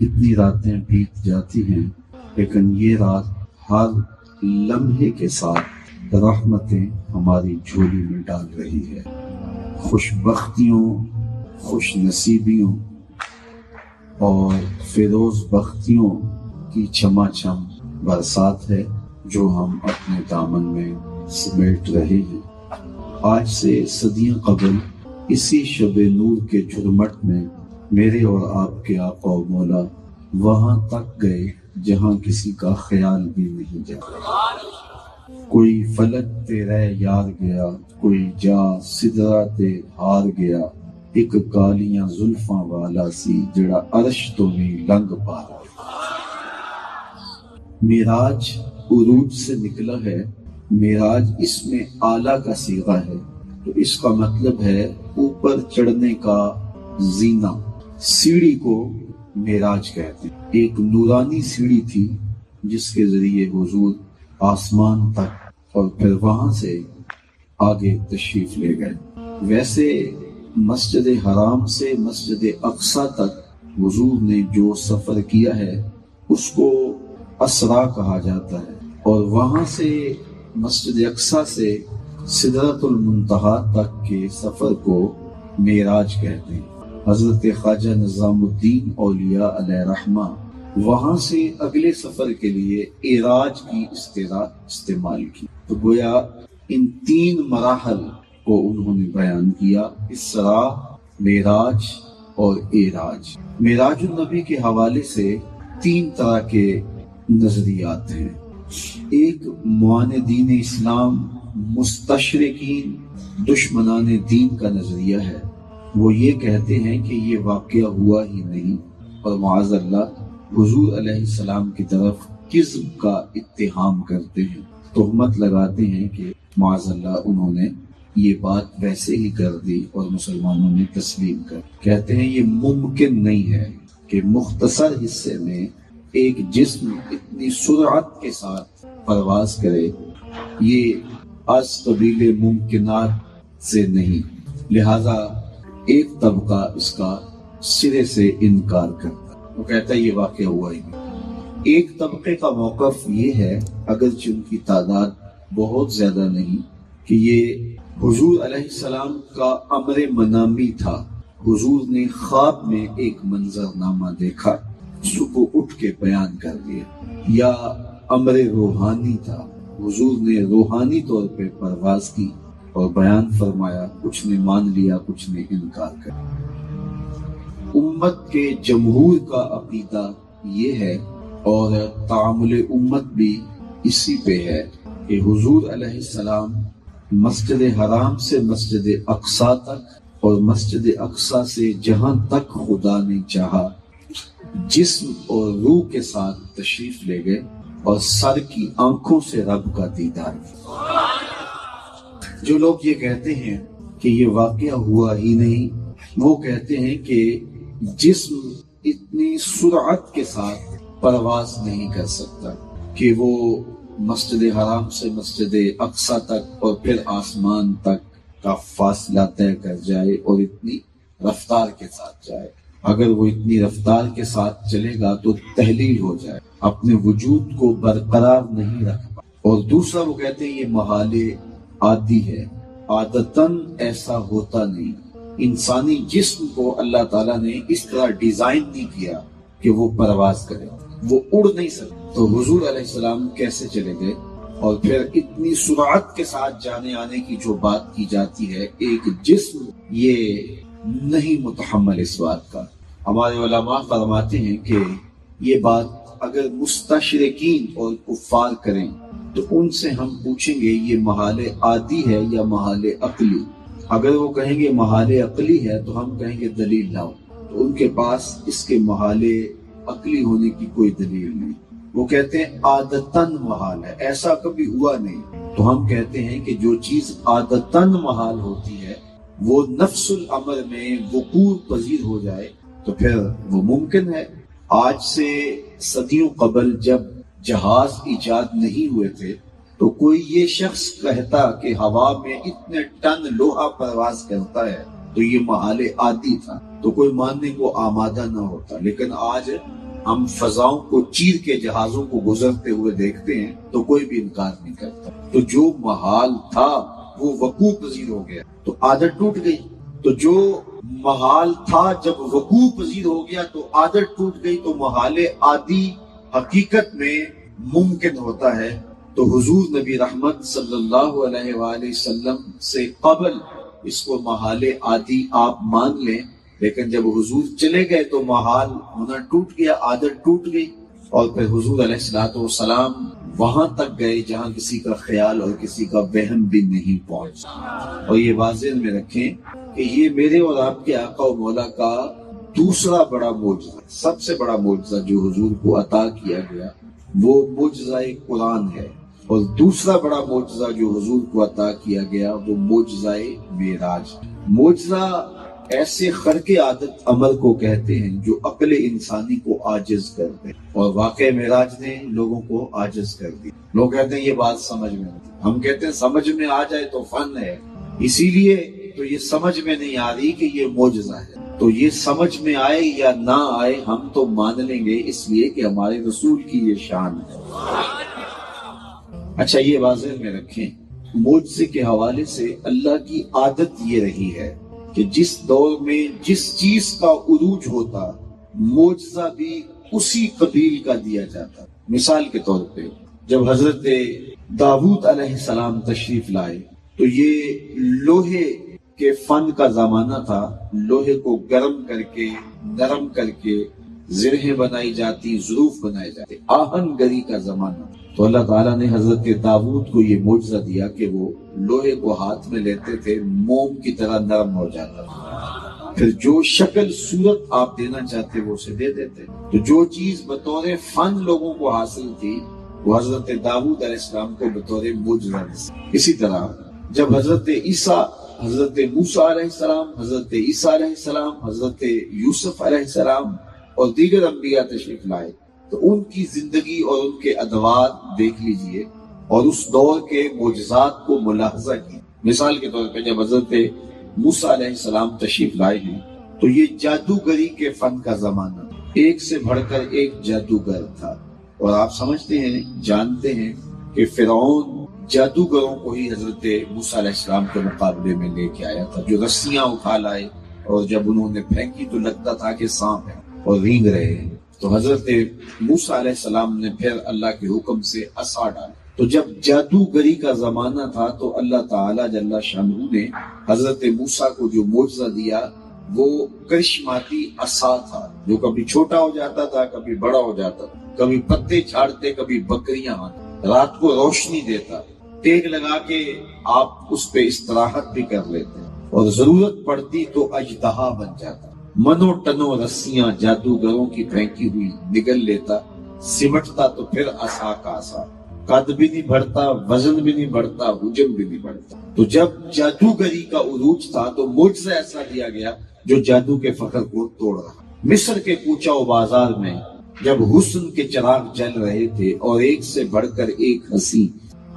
اتنی راتیں بیت جاتی ہیں لیکن یہ رات ہر لمحے کے ساتھ رحمتیں ہماری جھولی میں ڈال رہی ہے۔ خوش بختیوں، خوش نصیبیوں اور فیروز بختیوں کی چما چم برسات ہے جو ہم اپنے دامن میں سمیٹ رہے ہیں۔ آج سے صدیاں قبل اسی شب نور کے جھرمٹ میں میرے اور آپ کے آقا و مولا وہاں تک گئے جہاں کسی کا خیال بھی نہیں جاتا۔ کوئی فلک تے رہ یار گیا، کوئی جا سدرا تے ہار گیا، ایک کالیاں زلفاں والا سی جڑا عرش تو نہیں لنگ پارا۔ معراج عروج سے نکلا ہے۔ معراج اس میں اعلیٰ کا صیغہ ہے تو اس کا مطلب ہے اوپر چڑھنے کا زینہ۔ سیڑھی کو معراج کہتے ہیں۔ ایک نورانی سیڑھی تھی جس کے ذریعے حضور آسمان تک اور پھر وہاں سے آگے تشریف لے گئے۔ ویسے مسجد حرام سے مسجد اقصی تک حضور نے جو سفر کیا ہے اس کو اسرا کہا جاتا ہے، اور وہاں سے مسجد اقصی سے سدرۃ المنتہا تک کے سفر کو معراج کہتے ہیں۔ حضرت خواجہ نظام الدین اولیاء علیہ رحمہ وہاں سے اگلے سفر کے لیے اعراج کی اصطلاح استعمال کی، تو گویا ان تین مراحل کو انہوں نے بیان کیا: اسراء، معراج اور اعراج۔ معراج النبی کے حوالے سے تین طرح کے نظریات ہیں۔ ایک معاندین اسلام، مستشرقین، دشمنان دین کا نظریہ ہے۔ وہ یہ کہتے ہیں کہ یہ واقعہ ہوا ہی نہیں اور معاذ اللہ حضور علیہ السلام کی طرف کذب کا اتہام کرتے ہیں، تہمت لگاتے ہیں کہ معاذ اللہ انہوں نے یہ بات ویسے ہی کر دی اور مسلمانوں نے تسلیم کر۔ کہتے ہیں یہ ممکن نہیں ہے کہ مختصر حصے میں ایک جسم اتنی سرعت کے ساتھ پرواز کرے، یہ از قبیل ممکنات سے نہیں، لہذا ایک طبقہ اس کا سرے سے انکار کرتا، وہ کہتا ہے یہ واقعہ ہوا ہی نہیں۔ ایک طبقے کا موقف یہ ہے، اگرچہ ان کی تعداد بہت زیادہ نہیں، کہ یہ حضور علیہ السلام کا امر منامی تھا۔ حضور نے خواب میں ایک منظر نامہ دیکھا، صبح اٹھ کے بیان کر دیا، یا امر روحانی تھا، حضور نے روحانی طور پہ پرواز کی اور بیان فرمایا، کچھ نے مان لیا، کچھ نے انکار کر۔ امت کے جمہور کا عقیدہ یہ ہے اور تعامل امت بھی اسی پہ ہے کہ حضور علیہ السلام مسجد حرام سے مسجد اقصی تک اور مسجد اقصی سے جہاں تک خدا نے چاہا جسم اور روح کے ساتھ تشریف لے گئے اور سر کی آنکھوں سے رب کا دیدار کیا۔ جو لوگ یہ کہتے ہیں کہ یہ واقعہ ہوا ہی نہیں، وہ کہتے ہیں کہ جسم اتنی سرعت کے ساتھ پرواز نہیں کر سکتا کہ وہ مسجد حرام سے مسجد اقصی تک اور پھر آسمان تک کا فاصلہ طے کر جائے اور اتنی رفتار کے ساتھ جائے۔ اگر وہ اتنی رفتار کے ساتھ چلے گا تو تحلیل ہو جائے، اپنے وجود کو برقرار نہیں رکھ پائے۔ اور دوسرا وہ کہتے ہیں یہ محال عادی ہے، عادتاً ایسا ہوتا نہیں۔ انسانی جسم کو اللہ تعالیٰ نے اس طرح ڈیزائن نہیں کیا کہ وہ پرواز کرے، وہ اڑ نہیں سکتا۔ تو حضور علیہ السلام کیسے چلے گئے؟ اور پھر اتنی سرعت کے ساتھ جانے آنے کی جو بات کی جاتی ہے ایک جسم، یہ نہیں متحمل اس بات کا۔ ہمارے علماء فرماتے ہیں کہ یہ بات اگر مستشرقین اور کفار کریں تو ان سے ہم پوچھیں گے یہ محال عادی ہے یا محال عقلی۔ اگر وہ کہیں گے محال عقلی ہے تو ہم کہیں گے دلیل لاؤ، تو ان کے پاس اس کے محال عقلی ہونے کی کوئی دلیل نہیں۔ وہ کہتے ہیں عادتاً محال ہے، ایسا کبھی ہوا نہیں۔ تو ہم کہتے ہیں کہ جو چیز عادتاً محال ہوتی ہے وہ نفس الامر میں وقوع پذیر ہو جائے تو پھر وہ ممکن ہے۔ آج سے صدیوں قبل جب جہاز ایجاد نہیں ہوئے تھے تو کوئی یہ شخص کہتا کہ ہوا میں اتنے ٹن لوہا پرواز کرتا ہے تو یہ محال عادی تھا، تو کوئی ماننے کو آمادہ نہ ہوتا۔ لیکن آج ہم فضاؤں کو چیر کے جہازوں کو گزرتے ہوئے دیکھتے ہیں تو کوئی بھی انکار نہیں کرتا. تو جو محال تھا وہ وقوع پذیر ہو گیا تو عادت ٹوٹ گئی. تو جو محال تھا جب وقوع پذیر ہو گیا تو عادت ٹوٹ گئی. تو محال عادی حقیقت میں ممکن ہوتا ہے. تو حضور نبی رحمت صلی اللہ علیہ وآلہ وسلم سے قبل اس کو محال عادی آپ مان لیں، لیکن جب حضور چلے گئے تو محال ہونا ٹوٹ گیا، عادت ٹوٹ گئی. اور پھر حضور علیہ الصلوۃ والسلام وہاں تک گئے جہاں کسی کا خیال اور کسی کا وہم بھی نہیں پہنچا. اور یہ واضح میں رکھیں کہ یہ میرے اور آپ کے آقا و مولا کا دوسرا بڑا معجزہ، سب سے بڑا معجزہ جو حضور کو عطا کیا گیا وہ معجزہ قرآن ہے. اور دوسرا بڑا معجزہ جو حضور کو عطا کیا گیا وہ معجزہ معراج. معجزہ ایسے خرق عادت عمل کو کہتے ہیں جو عقل انسانی کو عاجز کر دے، اور واقع معراج نے لوگوں کو عاجز کر دی. لوگ کہتے ہیں یہ بات سمجھ میں نہیں، ہم کہتے ہیں سمجھ میں آ جائے تو فن ہے، اسی لیے تو یہ سمجھ میں نہیں آ رہی کہ یہ معجزہ ہے. تو یہ سمجھ میں آئے یا نہ آئے ہم تو مان لیں گے، اس لیے کہ ہمارے رسول کی یہ شان ہے. اچھا یہ واضح میں رکھیں، معجزے کے حوالے سے اللہ کی عادت یہ رہی ہے کہ جس دور میں جس چیز کا عروج ہوتا معجزہ بھی اسی قبیل کا دیا جاتا. مثال کے طور پہ جب حضرت داؤد علیہ السلام تشریف لائے تو یہ لوہے کے فن کا زمانہ تھا. لوہے کو گرم کر کے نرم کر کے زرہیں بنائی جاتی، ظروف بنائے جاتے، آہن گری کا زمانہ. تو اللہ تعالیٰ نے حضرت داؤد کو یہ معجزہ دیا کہ وہ لوہے کو ہاتھ میں لیتے تھے، موم کی طرح نرم ہو جاتا تھا. پھر جو شکل صورت آپ دینا چاہتے وہ اسے دے دیتے. تو جو چیز بطور فن لوگوں کو حاصل تھی وہ حضرت داؤد علیہ السلام کو بطور معجزہ دی. اسی طرح جب حضرت عیسیٰ، حضرت موسیٰ علیہ السلام، حضرت عیسیٰ علیہ السلام، حضرت یوسف علیہ السلام اور دیگر انبیاء تشریف لائے تو ان کی زندگی اور ان کے ادوار دیکھ لیجئے اور اس دور کے معجزات کو ملاحظہ کیے. مثال کے طور پہ جب حضرت موسیٰ علیہ السلام تشریف لائے ہیں تو یہ جادوگری کے فن کا زمانہ، ایک سے بڑھ کر ایک جادوگر تھا. اور آپ سمجھتے ہیں، جانتے ہیں کہ فرعون جادوگروں کو ہی حضرت موسیٰ علیہ السلام کے مقابلے میں لے کے آیا تھا، جو رسیاں اٹھا لائے اور جب انہوں نے پھینکی تو لگتا تھا کہ سانپ ہے اور رینگ رہے ہیں. تو حضرت موسیٰ علیہ السلام نے پھر اللہ کے حکم سے عصا ڈالی. تو جب جادوگری کا زمانہ تھا تو اللہ تعالیٰ جل شانہ نے حضرت موسیٰ کو جو معجزہ دیا وہ کرشماتی عصا تھا، جو کبھی چھوٹا ہو جاتا تھا، کبھی بڑا ہو جاتا تھا، کبھی پتے چھاڑتے، کبھی بکریاں آتی، رات کو روشنی دیتا، ٹیک لگا کے آپ اس پہ استراحت بھی کر لیتے، اور ضرورت پڑتی تو اژدہا بن جاتا. منو ٹنو رسیاں جادوگروں کی پھینکی ہوئی نگل لیتا، سمٹتا تو پھر عصا کا عصا، قد بھی نہیں بڑھتا، وزن بھی نہیں بڑھتا، حجم بھی نہیں بڑھتا. تو جب جادوگری کا عروج تھا تو معجزہ ایسا دیا گیا جو جادو کے فخر کو توڑ رہا. مصر کے کوچہ و بازار میں جب حسن کے چراغ جل رہے تھے اور ایک سے بڑھ کر ایک ہنسی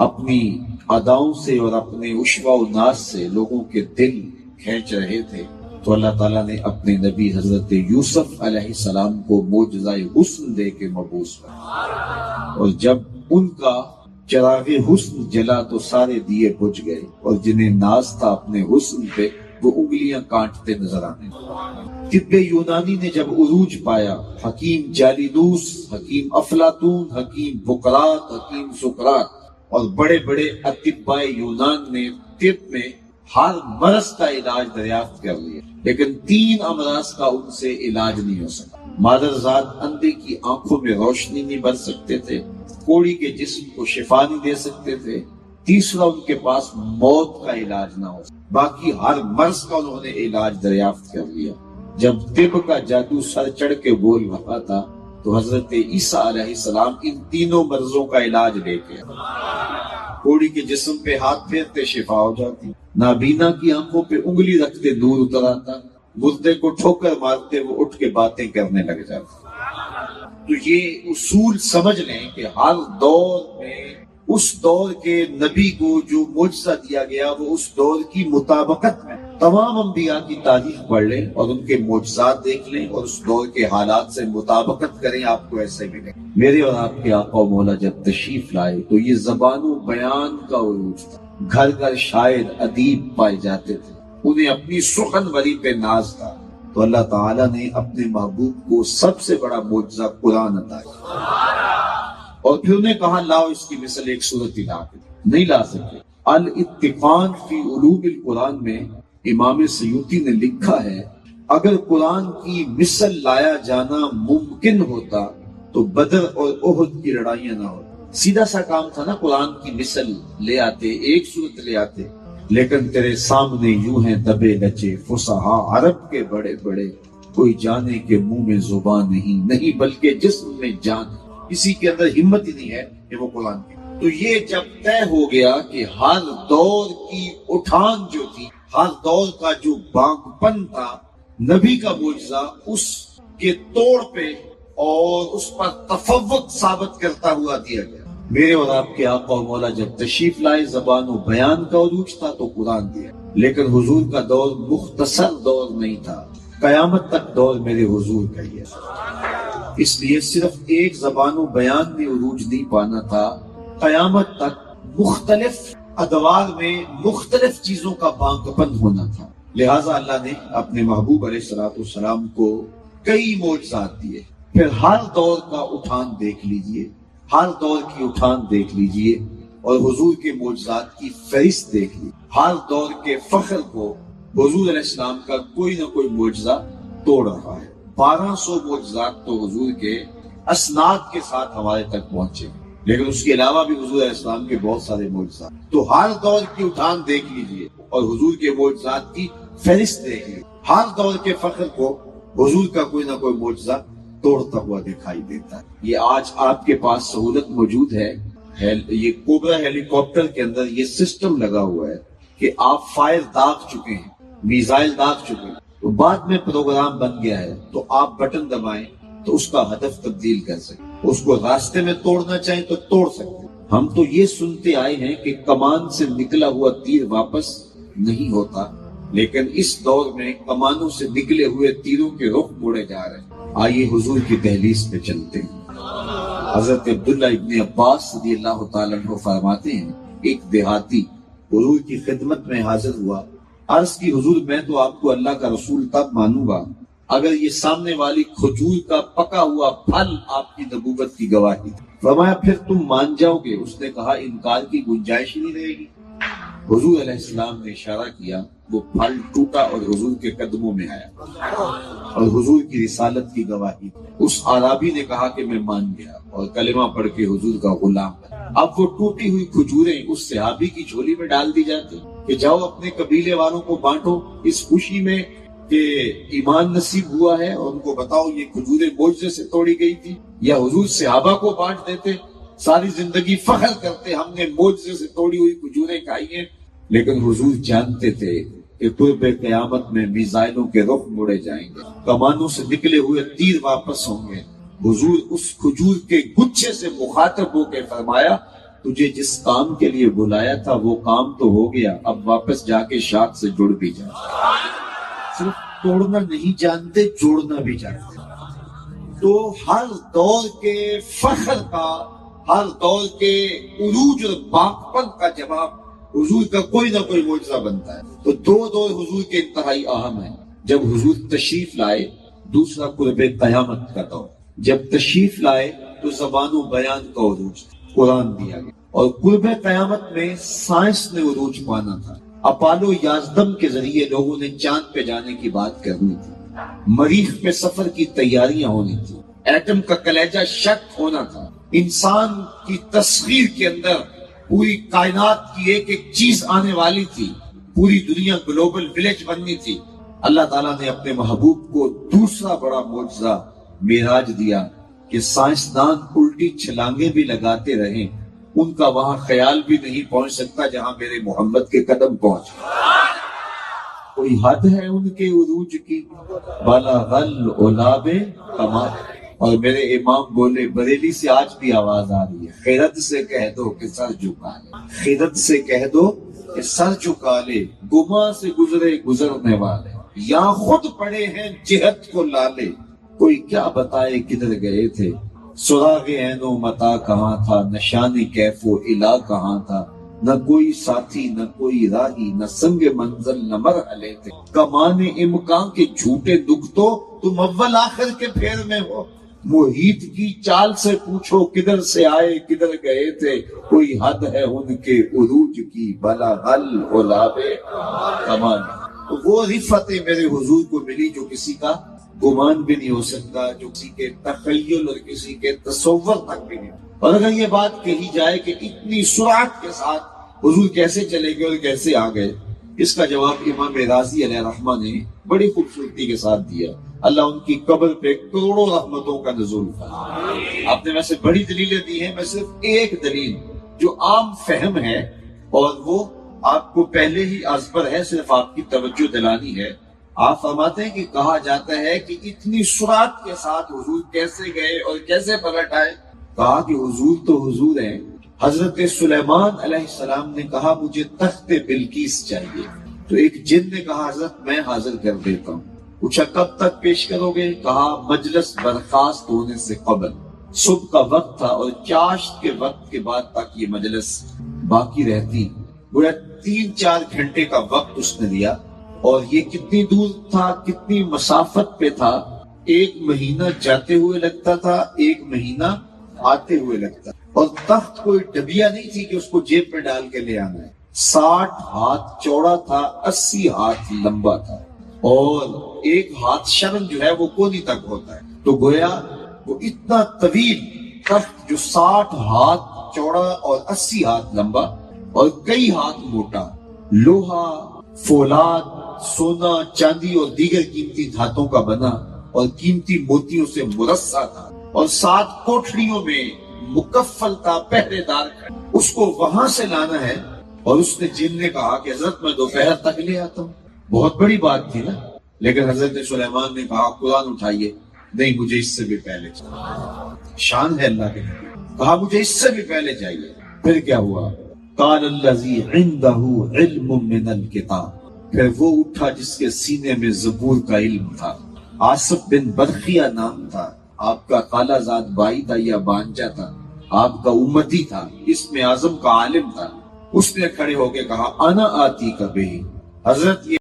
اپنی اداؤں سے اور اپنے عشوہ و ناز سے لوگوں کے دل کھینچ رہے تھے تو اللہ تعالیٰ نے اپنے نبی حضرت یوسف علیہ السلام کو معجزہ حسن دے کے مبعوث کیا. اور جب ان کا چراغ حسن جلا تو سارے دیے بجھ گئے، اور جنہیں ناز تھا اپنے حسن پہ وہ انگلیاں کاٹتے نظر آنے. طب یونانی نے جب عروج پایا، حکیم جالیدوس، حکیم افلاطون، حکیم بقراط، حکیم سقراط اور بڑے بڑے اطباء یونان نے طب میں ہر مرض کا علاج دریافت کر لیا، لیکن 3 امراض کا ان سے علاج نہیں ہو سکا. مادرزاد اندھے کی آنکھوں میں روشنی نہیں بھر سکتے تھے، کوڑی کے جسم کو شفا نہیں دے سکتے تھے، تیسرا ان کے پاس موت کا علاج نہ ہو سکتا. باقی ہر مرض کا انہوں نے علاج دریافت کر لیا. جب طب کا جادو سر چڑھ کے بول رہا تھا تو حضرت عیسیٰ علیہ السلام ان 3 مرضوں کا علاج لے کے کوڑی کے جسم پہ ہاتھ پھیرتے شفا ہو جاتی، نابینا کی آنکھوں پہ انگلی رکھتے نور اتر آتا، مردے کو ٹھوکر مارتے وہ اٹھ کے باتیں کرنے لگ جاتے. تو یہ اصول سمجھ لیں کہ ہر دور میں اس دور کے نبی کو جو معجزہ دیا گیا وہ اس دور کی مطابقت میں، تمام انبیاء کی تاریخ پڑھ لیں اور ان کے معجزات دیکھ لیں اور اس دور کے حالات سے مطابقت کریں، آپ کو ایسے ملے۔ میرے اور آپ کے آقا و مولا جب تشریف لائے تو یہ زبان و بیان کا عروج تھا، گھر گھر شاعر ادیب پائے جاتے تھے، انہیں اپنی سخنوری پہ ناز تھا، تو اللہ تعالیٰ نے اپنے محبوب کو سب سے بڑا معجزہ قرآن عطا کیا، اور پھر انہیں کہا لاؤ اس کی مثل ایک سورت ہی لا کے، نہیں لا سکتے۔ الاتقان فی علوم القرآن میں امام سیوطی نے لکھا ہے اگر قرآن کی مثل لایا جانا ممکن ہوتا تو بدر اور احد کی لڑائیاں نہ ہوتی۔ سیدھا سا کام تھا نا، قرآن کی مثل لے آتے، ایک صورت لے آتے، لیکن تیرے سامنے یوں ہیں دبے لچے فصحا عرب کے بڑے بڑے، کوئی جانے کے منہ میں زبان نہیں بلکہ جسم میں جان، کسی کے اندر ہمت ہی نہیں ہے کہ وہ قرآن کی۔ تو یہ جب طے ہو گیا کہ ہر دور کی اٹھان جو تھی، ہر دور کا جو بانگ پن تھا، نبی کا معجزہ اس کے توڑ پہ اور اس پر تفوق ثابت کرتا ہوا دیا گیا۔ میرے اور آپ کے آقا و مولا جب تشریف لائے زبان و بیان کا عروج تھا تو قرآن دیا، لیکن حضور کا دور مختصر دور نہیں تھا، قیامت تک دور میرے حضور کا ہی ہے، اس لیے صرف ایک زبان و بیان میں عروج نہیں پانا تھا، قیامت تک مختلف ادوار میں مختلف چیزوں کا بانگپن ہونا تھا۔ لہٰذا اللہ نے اپنے محبوب علیہ السلام کو کئی معجزات دیے۔ پھر ہر دور کا اٹھان دیکھ لیجئے، ہر دور کی اٹھان دیکھ لیجئے اور حضور کے معجزات کی فہرست دیکھ لیجئے۔ ہر دور کے فخر کو حضور علیہ السلام کا کوئی نہ کوئی معجزہ توڑ رہا ہے۔ 1200 معجزات تو حضور کے اسناد کے ساتھ ہمارے تک پہنچے، لیکن اس کے علاوہ بھی حضور علیہ السلام کے بہت سارے معجزات۔ تو ہر دور کی اٹھان دیکھ لیجئے اور حضور کے معجزات کی فہرست دیکھ لیجئے۔ ہر دور کے فخر کو حضور کا کوئی نہ کوئی معجزہ توڑتا ہوا دکھائی دیتا ہے۔ یہ آج آپ کے پاس سہولت موجود ہے، یہ کوبرا ہیلی کاپٹر کے اندر یہ سسٹم لگا ہوا ہے کہ آپ فائر داغ چکے ہیں، میزائل داغ چکے ہیں، تو بعد میں پروگرام بن گیا ہے تو آپ بٹن دبائیں تو اس کا ہدف تبدیل کر سکیں، اس کو راستے میں توڑنا چاہیں تو توڑ سکتے۔ ہم تو یہ سنتے آئے ہیں کہ کمان سے نکلا ہوا تیر واپس نہیں ہوتا، لیکن اس دور میں کمانوں سے نکلے ہوئے تیروں کے رخ موڑے جا رہے ہیں۔ آئیے حضور کی دہلیز پہ چلتے ہیں۔ حضرت عبداللہ ابن عباس رضی اللہ تعالیٰ عنہ فرماتے ہیں ایک دیہاتی حضور کی خدمت میں حاضر ہوا، عرض کی حضور میں تو آپ کو اللہ کا رسول تب مانوں گا اگر یہ سامنے والی کھجور کا پکا ہوا پھل آپ کی نبوت کی گواہی دے۔ فرمایا پھر تم مان جاؤ گے؟ اس نے کہا انکار کی گنجائش ہی نہیں رہے گی۔ حضور علیہ السلام نے اشارہ کیا، وہ پھل ٹوٹا اور حضور کے قدموں میں آیا اور حضور کی رسالت کی گواہی۔ اس عرابی نے کہا کہ میں مان گیا اور کلمہ پڑھ کے حضور کا غلام بنا۔ اب وہ ٹوٹی ہوئی کھجوریں اس صحابی کی جھولی میں ڈال دی جاتی کہ جاؤ اپنے قبیلے والوں کو بانٹو اس خوشی میں کہ ایمان نصیب ہوا ہے، اور ان کو بتاؤ یہ کھجوریں معجزے سے توڑی گئی تھی۔ یا حضور صحابہ کو بانٹ دیتے، ساری زندگی فخر کرتے ہم نے معجزے سے توڑی ہوئی کھجوریں کھائی ہیں۔ لیکن حضور جانتے تھے کہ قرب قیامت میں میزائلوں کے رخ موڑے جائیں گے، کمانوں سے نکلے ہوئے تیر واپس ہوں گے۔ حضور اس کھجور کے گچھے سے مخاطب ہو کے فرمایا تجھے جس کام کے لیے بلایا تھا وہ کام تو ہو گیا، اب واپس جا کے شاخ سے جڑ بھی جا۔ صرف توڑنا نہیں جانتے، جوڑنا بھی جانتے۔ تو ہر دور کے فخر کا، ہر دور کے عروج اور باقپن کا جواب حضور کا کوئی نہ کوئی معجزہ بنتا ہے۔ تو دو دور حضور کے انتہائی اہم ہیں۔ جب حضور تشریف لائے، دوسرا قرب قیامت کا دور۔ جب تشریف لائے تو زبان و بیان کا عروج، قرآن دیا گیا، اور قرب قیامت میں سائنس نے عروج پانا تھا۔ اپالو 11 کے ذریعے لوگوں نے چاند پہ جانے کی بات کرنی تھی، مریخ پہ سفر کی تیاریاں ہونی تھی، ایٹم کا کلیجہ شک ہونا تھا، انسان کی تصویر کے اندر پوری کائنات کی ایک ایک چیز آنے والی تھی، پوری دنیا گلوبل ولیج بننی تھی۔ اللہ تعالیٰ نے اپنے محبوب کو دوسرا بڑا معجزہ معراج دیا کہ سائنسدان الٹی چھلانگیں بھی لگاتے رہیں، ان کا وہاں خیال بھی نہیں پہنچ سکتا جہاں میرے محمد کے قدم پہنچ۔ کوئی حد ہے ان کے عروج کی؟ بلغ العلا کمال، اور میرے امام بولے بریلی سے آج بھی آواز آ رہی ہے، خیرت سے کہہ دو کہ سر جھکا لے، خیرت سے کہہ دو کہ سر جھکا لے، گما سے گزرے گزرنے والے، یا خود پڑے ہیں جہت کو لالے، کوئی کیا بتائے کدھر گئے تھے، سراغ عین و متا کہاں تھا، نشان کیف و الا کہاں تھا، نہ کوئی ساتھی نہ کوئی راہی، نہ سنگ منزل نہ مرحلے تھے، کمان امکان کے جھوٹے دکھ تو تم اول آخر کے پھیر میں ہو، محیط کی چال سے پوچھو کدھر سے آئے کدھر گئے تھے، کوئی حد ہے ان کے عروج کی بلا غل غلابے کمان۔ تو وہ رفتیں میرے حضور کو ملی جو کسی کا گمان بھی نہیں ہو سکتا، جو کسی کے تخیل اور کسی کے تصور تک بھی نہیں۔ اور اگر یہ بات کہی جائے کہ اتنی سرعت کے ساتھ حضور کیسے چلے گئے اور کیسے آ گئے، اس کا جواب امام راضی علیہ الرحمہ نے بڑی خوبصورتی کے ساتھ دیا۔ اللہ ان کی قبر پہ کروڑوں رحمتوں کا نزول فرمائے۔ آپ نے ویسے بڑی دلیلیں دی ہیں، میں صرف ایک دلیل جو عام فہم ہے اور وہ آپ کو پہلے ہی ازبر ہے، صرف آپ کی توجہ دلانی ہے۔ آپ فرماتے ہیں کہ کہا جاتا ہے کہ اتنی سرعت کے ساتھ حضور کیسے گئے اور کیسے پلٹ آئے۔ کہا کہ حضور تو حضور ہیں۔ حضرت سلیمان علیہ السلام نے کہا مجھے تخت بلقیس چاہیے، تو ایک جن نے کہا حضرت میں حاضر کر دیتا ہوں۔ پوچھا کب تک پیش کرو گے؟ کہا مجلس برخاست ہونے سے قبل۔ صبح کا وقت تھا اور چاشت کے وقت کے بعد تک یہ مجلس باقی رہتی، گویا 3-4 گھنٹے کا وقت اس نے دیا۔ اور یہ کتنی دور تھا، کتنی مسافت پہ تھا، 1 مہینہ جاتے ہوئے لگتا تھا، 1 مہینہ آتے ہوئے لگتا، اور تخت کوئی ڈبیا نہیں تھی کہ اس کو جیب میں ڈال کے لے آنا ہے۔ 60 ہاتھ چوڑا تھا، 80 ہاتھ لمبا تھا، اور 1 ہاتھ شرم جو ہے وہ کونی تک ہوتا ہے، تو گویا وہ اتنا طویل تخت جو 60 ہاتھ چوڑا اور 80 ہاتھ لمبا اور کئی ہاتھ موٹا، لوہا، فولاد، سونا، چاندی اور دیگر قیمتی دھاتوں کا بنا اور قیمتی موتیوں سے مرصع تھا، اور 7 کوٹھڑیوں میں مکفل تھا، پہرے دار کھڑے۔ اس کو وہاں سے لانا ہے، اور اس نے جن نے کہا کہ حضرت میں دوپہر تک لے آتا ہوں۔ بہت بڑی بات تھی نا، لیکن حضرت سلیمان نے کہا قرآن اٹھائیے، نہیں مجھے اس سے بھی پہلے چاہیے۔ شان ہے اللہ کے، کہا مجھے اس سے بھی پہلے چاہیے۔ پھر کیا ہوا؟ قال الذی عندہ علم من الکتاب، پھر وہ اٹھا جس کے سینے میں زبور کا علم تھا۔ آصف بن برخیہ نام تھا، آپ کا خالہ زاد بھائی تھا یا بانجا تھا، آپ کا امتی تھا، اسم اعظم کا عالم تھا۔ اس نے کھڑے ہو کے کہا انا آتی کبھی، حضرت یہ